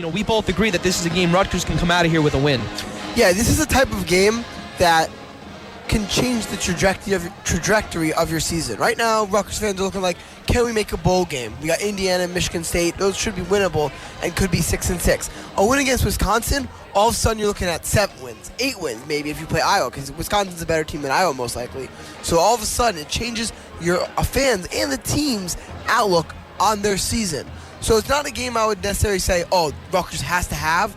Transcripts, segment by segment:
we both agree that this is a game Rutgers can come out of here with a win. Yeah, this is a type of game that can change the trajectory of your season. Right now, Rutgers fans are looking like, can we make a bowl game? We got Indiana and Michigan State. Those should be winnable and could be 6-6. A win against Wisconsin, all of a sudden you're looking at 7 wins, 8 wins maybe if you play Iowa, because Wisconsin's a better team than Iowa most likely. So all of a sudden it changes your fans and the team's outlook on their season. So it's not a game I would necessarily say, oh, Rutgers has to have,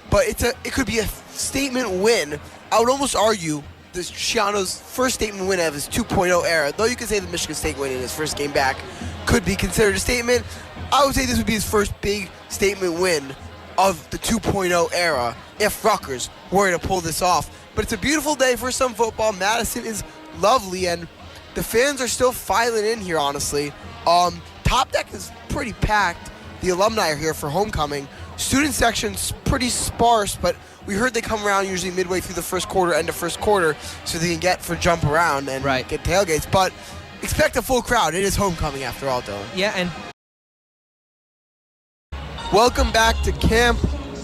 but it could be a statement win. I would almost argue this Schiano's first statement win of his 2.0 era, though you could say the Michigan State win in his first game back could be considered a statement. I would say this would be his first big statement win of the 2.0 era if Rutgers were to pull this off. But it's a beautiful day for some football. Madison is lovely, and the fans are still filing in here, honestly. Top deck is pretty packed. The alumni are here for homecoming. Student section's pretty sparse, but we heard they come around usually midway through the first quarter, end of first quarter, so they can get for jump around and get tailgates. But expect a full crowd. It is homecoming after all, Dylan. Yeah, and welcome back to Camp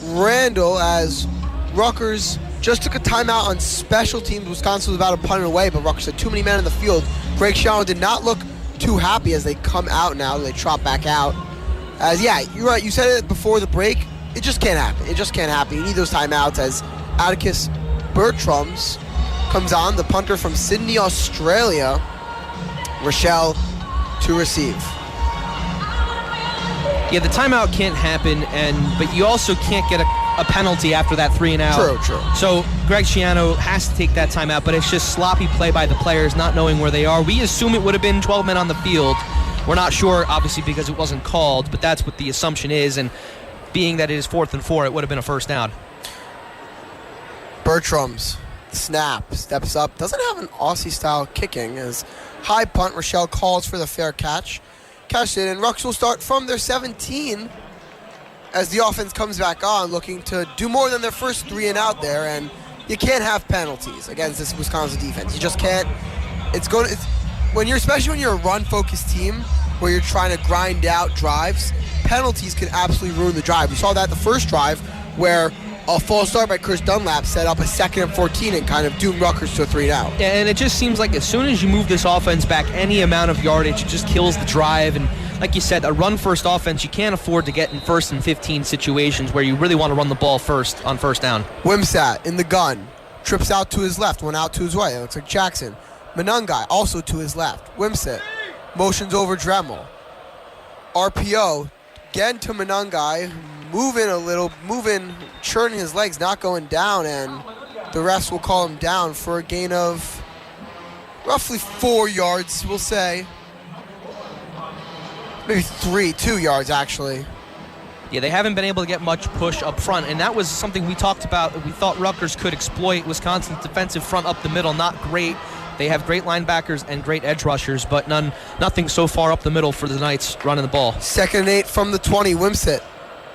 Randall as Rutgers just took a timeout on special teams. Wisconsin was about to punt it away, but Rutgers had too many men in the field. Greg Schiano did not look too happy as they come out now. They trot back out. You're right. You said it before the break. It just can't happen. It just can't happen. You need those timeouts as Atticus Bertrams comes on, the punter from Sydney, Australia. Rochelle to receive. Yeah, the timeout can't happen, but you also can't get a penalty after that 3 and out. True. So Greg Schiano has to take that timeout, but it's just sloppy play by the players, not knowing where they are. We assume it would have been 12 men on the field. We're not sure, obviously, because it wasn't called, but that's what the assumption is, and being that it is 4th and 4, it would have been a first down. Bertrams, snap, steps up, doesn't have an Aussie-style kicking, as high punt, Rochelle calls for the fair catch. Catch it, and Rutgers will start from their 17 as the offense comes back on, looking to do more than their first 3 and out there, and you can't have penalties against this Wisconsin defense. You just can't. Especially when you're a run-focused team where you're trying to grind out drives, penalties can absolutely ruin the drive. We saw that the first drive where a false start by Chris Dunlap set up a 2nd and 14 and kind of doomed Rutgers to a 3 and out. Yeah, and it just seems like as soon as you move this offense back any amount of yardage, it just kills the drive. And like you said, a run-first offense, you can't afford to get in 1st and 15 situations where you really want to run the ball first on first down. Wimsatt in the gun, trips out to his left, one out to his right. It looks like Jackson. Menungai also to his left. Wimsatt motions over Dremel. RPO again to Menungai, churning his legs, not going down, and the refs will call him down for a gain of roughly 4 yards, we'll say. Maybe 2 yards actually. Yeah, they haven't been able to get much push up front, and that was something we talked about. We thought Rutgers could exploit Wisconsin's defensive front up the middle. Not great. They have great linebackers and great edge rushers, but nothing so far up the middle for the Knights running the ball. 2nd and 8 from the 20. Wimsatt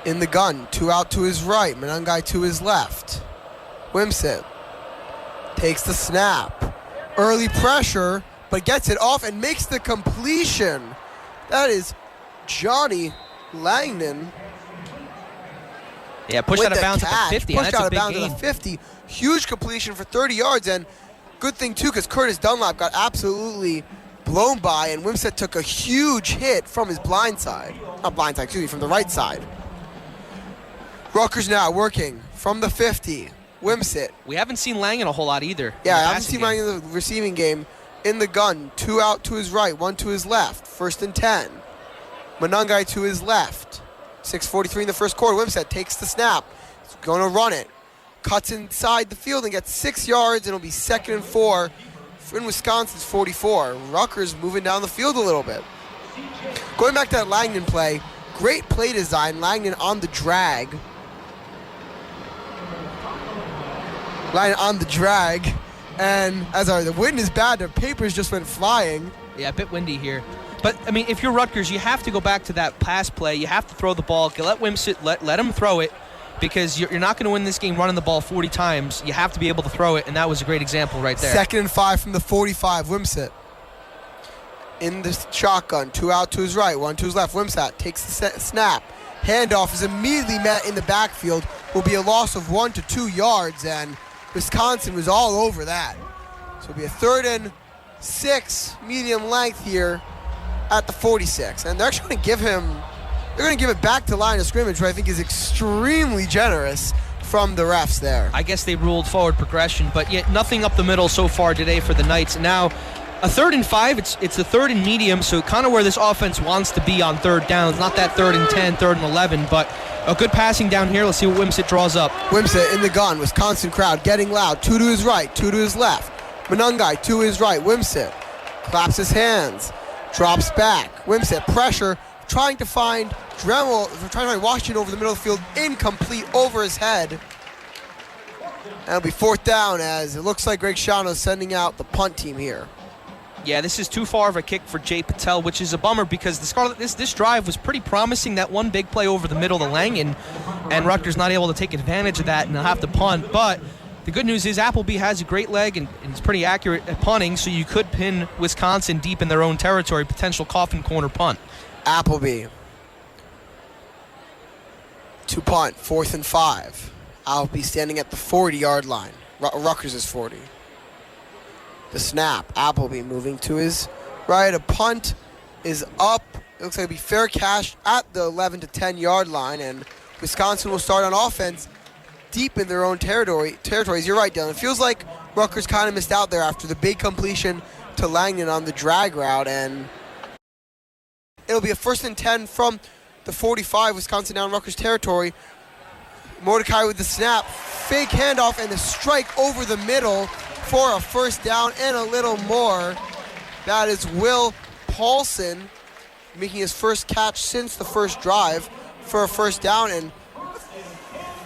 in the gun. 2 out to his right. Menungai to his left. Wimsatt takes the snap. Early pressure, but gets it off and makes the completion. That is Johnny Langdon. Yeah, pushed out of bounds at the 50. Pushed out of bounds at the 50. Huge completion for 30 yards, and good thing, too, because Curtis Dunlap got absolutely blown by, and Wimsatt took a huge hit from his blind side. Not blind side, excuse me, from the right side. Rutgers now working from the 50. Wimsatt. We haven't seen Lang in a whole lot either. Yeah, I haven't seen Lang in the receiving game. In the gun, 2 out to his right, 1 to his left. 1st and 10. Menungai to his left. 6:43 in the first quarter. Wimsatt takes the snap. He's going to run it. Cuts inside the field and gets 6 yards, and it'll be 2nd and 4 in Wisconsin's 44. Rutgers moving down the field a little bit. Going back to that Langdon play, great play design. Langdon on the drag. And the wind is bad, the papers just went flying. Yeah, a bit windy here. But, I mean, if you're Rutgers, you have to go back to that pass play. You have to throw the ball. Let Wimsatt, let him throw it, because you're not going to win this game running the ball 40 times. You have to be able to throw it, and that was a great example right there. 2nd and 5 from the 45. Wimsatt in the shotgun. 2 out to his right, 1 to his left. Wimsatt takes the snap, handoff is immediately met in the backfield. Will be a loss of 1 to 2 yards, and Wisconsin was all over that. So it'll be a 3rd and 6, medium length here at the 46. And they're actually going to give it back to line of scrimmage, which I think is extremely generous from the refs there. I guess they ruled forward progression, but yet nothing up the middle so far today for the Knights. Now, a 3rd and 5, it's a 3rd and medium, so kind of where this offense wants to be on 3rd down. It's not that 3rd and 10, 3rd and 11, but a good passing down here. Let's see what Wimsatt draws up. Wimsatt in the gun. Wisconsin crowd getting loud. 2 to his right, 2 to his left. Monungai, 2 to his right. Wimsatt claps his hands, drops back. Wimsatt pressure, trying to find Dremel, trying to find Washington over the middle of the field. Incomplete over his head. And it'll be 4th down as it looks like Greg Shawno sending out the punt team here. Yeah, this is too far of a kick for Jay Patel, which is a bummer because this drive was pretty promising. That one big play over the middle to Langen, and Rutgers not able to take advantage of that and they'll have to punt. But the good news is Appleby has a great leg and is pretty accurate at punting, so you could pin Wisconsin deep in their own territory, potential coffin corner punt. Appleby to punt, 4th and 5. Appleby standing at the 40-yard line. Rutgers is 40. The snap, Appleby moving to his right. A punt is up. It looks like it'll be fair catch at the 11 to 10-yard line, and Wisconsin will start on offense deep in their own territories. You're right, Dylan. It feels like Rutgers kind of missed out there after the big completion to Langdon on the drag route, and it'll be a 1st and 10 from the 45, Wisconsin down Rutgers territory. Mordecai with the snap, fake handoff, and a strike over the middle for a 1st down and a little more. That is Will Paulson making his first catch since the first drive for a 1st down and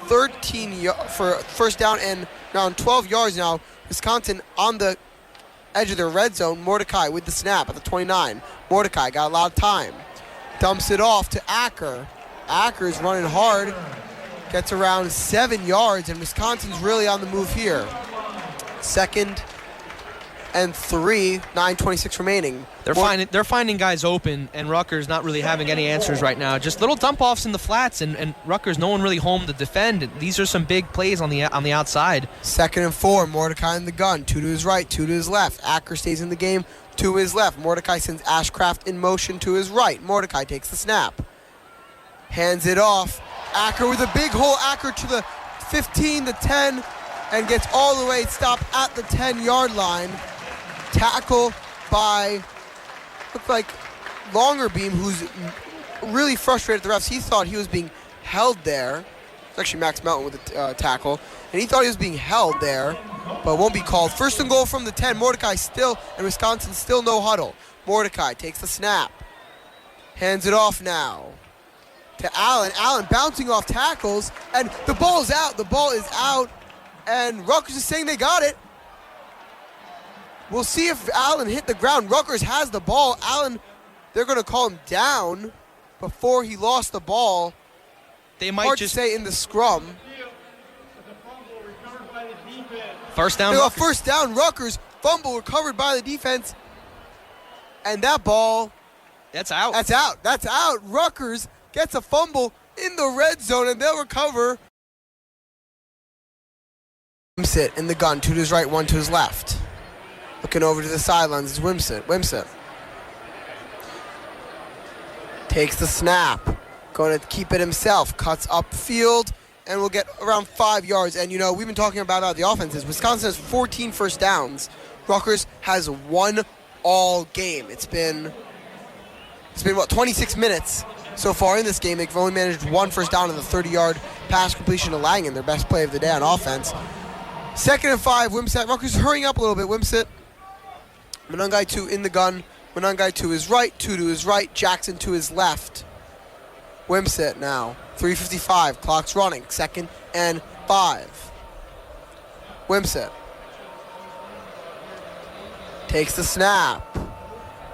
1st down and around 12 yards now. Wisconsin on the edge of their red zone. Mordecai with the snap at the 29. Mordecai got a lot of time. Dumps it off to Acker. Acker is running hard. Gets around 7 yards, and Wisconsin's really on the move here. 2nd and 3, 9:26 remaining. They're finding guys open, and Rutgers not really having any answers right now. Just little dump-offs in the flats, and Rutgers no one really home to defend. These are some big plays on the outside. 2nd and 4, Mordecai in the gun. 2 to his right, 2 to his left. Acker stays in the game, 2 to his left. Mordecai sends Ashcraft in motion to his right. Mordecai takes the snap. Hands it off. Acker with a big hole. Acker to the 15, the 10, and gets all the way stopped at the 10-yard line. Tackle by, looked like Longerbeam, who's really frustrated at the refs. He thought he was being held there. It's actually Max Melton with the tackle. And he thought he was being held there, but won't be called. 1st and goal from the 10. Mordecai still, and Wisconsin still no huddle. Mordecai takes the snap. Hands it off now to Allen. Allen bouncing off tackles, and the ball is out. The ball is out, and Rutgers is saying they got it. We'll see if Allen hit the ground. Rutgers has the ball. Allen, they're going to call him down before he lost the ball. They might Hard just to say in the scrum. 1st down. 1st down. Rutgers fumble recovered by the defense, and that ball. That's out. That's out. That's out. Rutgers gets a fumble in the red zone, and they'll recover. Wimsatt in the gun. 2 to his right, 1 to his left. Looking over to the sidelines is Wimsatt. Wimsatt takes the snap. Going to keep it himself. Cuts upfield and will get around 5 yards. And, you know, we've been talking about the offenses. Wisconsin has 14 1st downs. Rutgers has 1 all game. It's been 26 minutes so far in this game. They've only managed 1 1st down in the 30-yard pass completion to Langen, their best play of the day on offense. 2nd and 5, Wimsatt. Rutgers hurrying up a little bit. Wimsatt. Monungai 2 in the gun. Monungai to his right, 2 to his right. Jackson to his left. Wimsatt now. 3:55. Clock's running. 2nd and 5. Wimsatt takes the snap.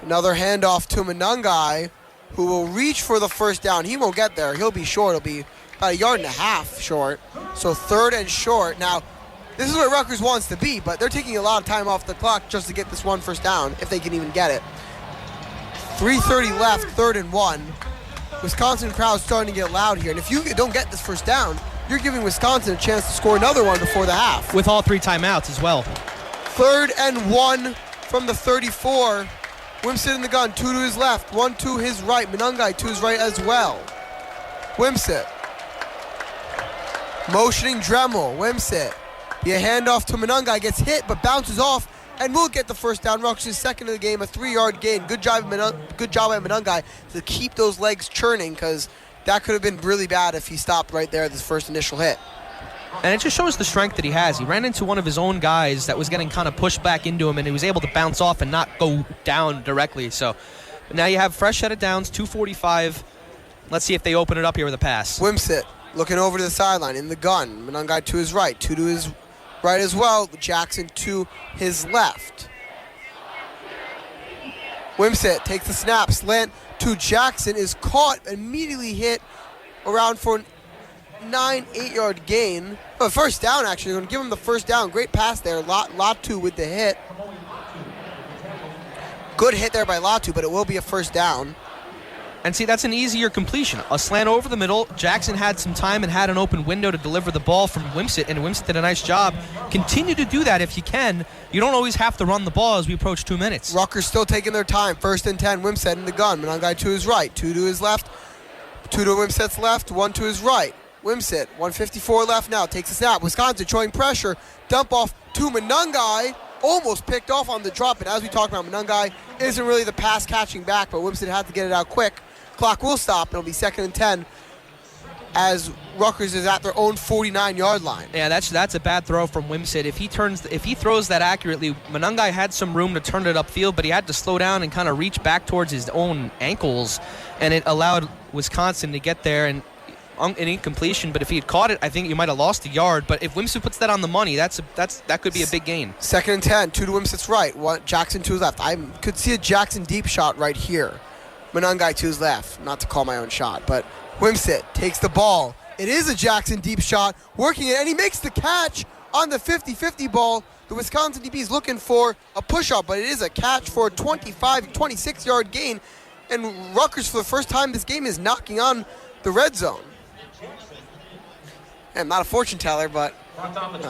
Another handoff to Monungai, who will reach for the 1st down. He won't get there. He'll be short. He'll be about 1.5 yards short. So 3rd and short. Now, this is where Rutgers wants to be, but they're taking a lot of time off the clock just to get this 1 1st down, if they can even get it. 3:30 left, 3rd and 1. Wisconsin crowd's starting to get loud here. And if you don't get this first down, you're giving Wisconsin a chance to score another one before the half. With all 3 timeouts as well. 3rd and 1 from the 34. Wimsett in the gun, 2 to his left, 1 to his right. Monungai to his right as well. Wimsett. Motioning Dremel. Wimsett. Be a handoff to Monungai, gets hit but bounces off and will get the first down. Rutgers' second of the game, a 3-yard gain. Good job by Monungai to keep those legs churning, because that could have been really bad if he stopped right there at this first initial hit. And it just shows the strength that he has. He ran into one of his own guys that was getting kind of pushed back into him, and he was able to bounce off and not go down directly. So now you have fresh set of downs, 2:45. Let's see if they open it up here with a pass. Wimsett looking over to the sideline in the gun. Monungai to his right, 2 to his right as well. Jackson to his left. Wimsett takes the snap, slant to Jackson, is caught, immediately hit around for an 8-yard gain. First down, actually. Going to give him the first down. Great pass there. Latu with the hit. Good hit there by Latu, but it will be a first down. And see, that's an easier completion. A slant over the middle. Jackson had some time and had an open window to deliver the ball from Wimsett, and Wimsett did a nice job. Continue to do that if you can. You don't always have to run the ball as we approach 2 minutes. Rutgers still taking their time. 1st and 10. Wimsett in the gun. Monungai to his right. 2 to his left. 2 to Wimsett's left. 1 to his right. Wimsett, 1:54 left now. Takes a snap. Wisconsin showing pressure. Dump off to Monungai. Almost picked off on the drop. And as we talked about, Monungai isn't really the pass catching back, but Wimsett had to get it out quick. Clock will stop. It'll be 2nd and 10 as Rutgers is at their own 49-yard line. Yeah, that's a bad throw from Wimsett. If he throws that accurately, Monungai had some room to turn it upfield, but he had to slow down and kind of reach back towards his own ankles, and it allowed Wisconsin to get there and an incompletion. But if he had caught it, I think you might have lost a yard. But if Wimsett puts that on the money, that could be a big gain. 2nd and 10, 2 to Wimsett's right, Jackson to his left. I could see a Jackson deep shot right here. Monungai to his left, not to call my own shot, but Wimsett takes the ball. It is a Jackson deep shot, working it, and he makes the catch on the 50-50 ball. The Wisconsin DB is looking for a push-up, but it is a catch for a 26-yard gain, and Rutgers, for the first time this game, is knocking on the red zone. I'm not a fortune teller, but...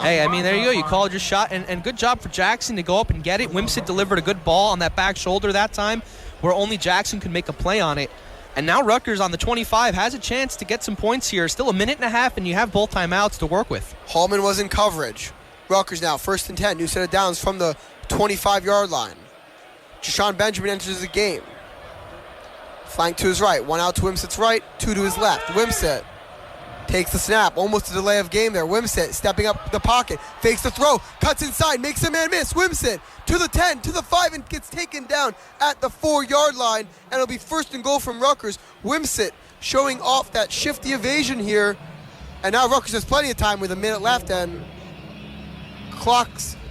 Hey, I mean, there you go. You called your shot, and good job for Jackson to go up and get it. Wimsett delivered a good ball on that back shoulder that time, where only Jackson could make a play on it. And now Rutgers on the 25 has a chance to get some points here. Still a minute and a half, and you have both timeouts to work with. Hallman was in coverage. Rutgers now, 1st and 10. New set of downs from the 25-yard line. Jashawn Benjamin enters the game. Flank to his right. 1 out to Wimsett's right, 2 to his left. Wimsett takes the snap. Almost a delay of game there. Wimsett stepping up the pocket. Fakes the throw. Cuts inside. Makes a man miss. Wimsett to the 10, to the 5, and gets taken down at the 4-yard line. And it'll be 1st and goal from Rutgers. Wimsett showing off that shifty evasion here. And now Rutgers has plenty of time with a minute left, and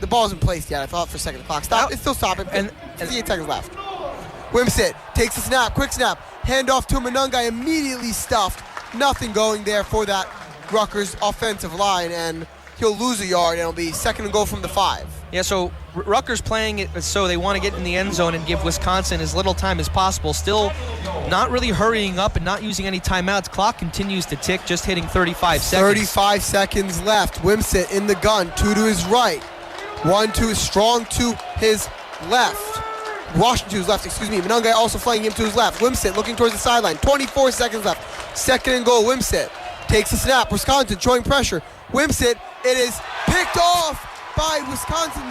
the ball's in place yet. I thought for a second the clock stopped. It's still stopping. And 58 seconds left. Wimsett takes the snap. Quick snap. Handoff to Monungai. Immediately stuffed. Nothing going there for that Rutgers offensive line, and he'll lose a yard, and it'll be 2nd and goal from the 5. Yeah, so Rutgers playing it so they want to get in the end zone and give Wisconsin as little time as possible. Still not really hurrying up and not using any timeouts. Clock continues to tick, just hitting 35 seconds. 35 seconds left. Wimsett in the gun, 2 to his right. 1 to strong to his left. Washington to his left, Monungai also flanking him to his left. Wimsett looking towards the sideline. 24 seconds left. 2nd and goal. Wimsett takes the snap. Wisconsin showing pressure. Wimsett, it is picked off by Wisconsin.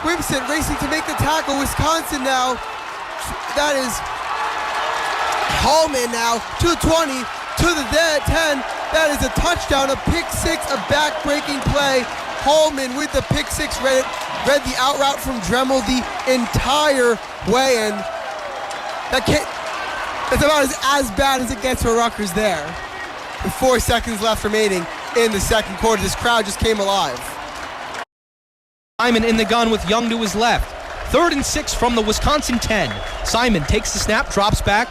Wimsett racing to make the tackle. Wisconsin now. That is Hallman now to the 20, to the 10. That is a touchdown, a pick six, a back-breaking play. Hallman with the pick six, read the out route from Dremel the entire way, and that's about as bad as it gets for Rutgers there. With 4 seconds left remaining in the second quarter, this crowd just came alive. Simon in the gun with Young to his left. 3rd and 6 from the Wisconsin 10. Simon takes the snap, drops back,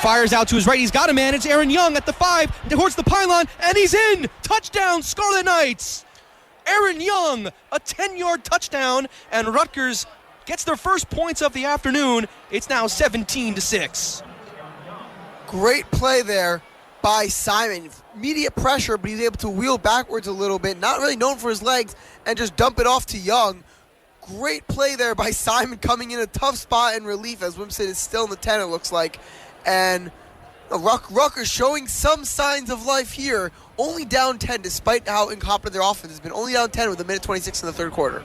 fires out to his right. He's got a man. It's Aaron Young at the 5, towards the pylon, and he's in! Touchdown, Scarlet Knights! Aaron Young, a 10-yard touchdown, and Rutgers gets their first points of the afternoon. It's now 17-6. Great play there by Simon. Immediate pressure, but he's able to wheel backwards a little bit, not really known for his legs, and just dump it off to Young. Great play there by Simon, coming in a tough spot in relief as Wimsted is still in the 10, it looks like. And Rutgers showing some signs of life here. Only down 10, despite how incompetent their offense has been. Only down 10 with a minute 26 in the third quarter.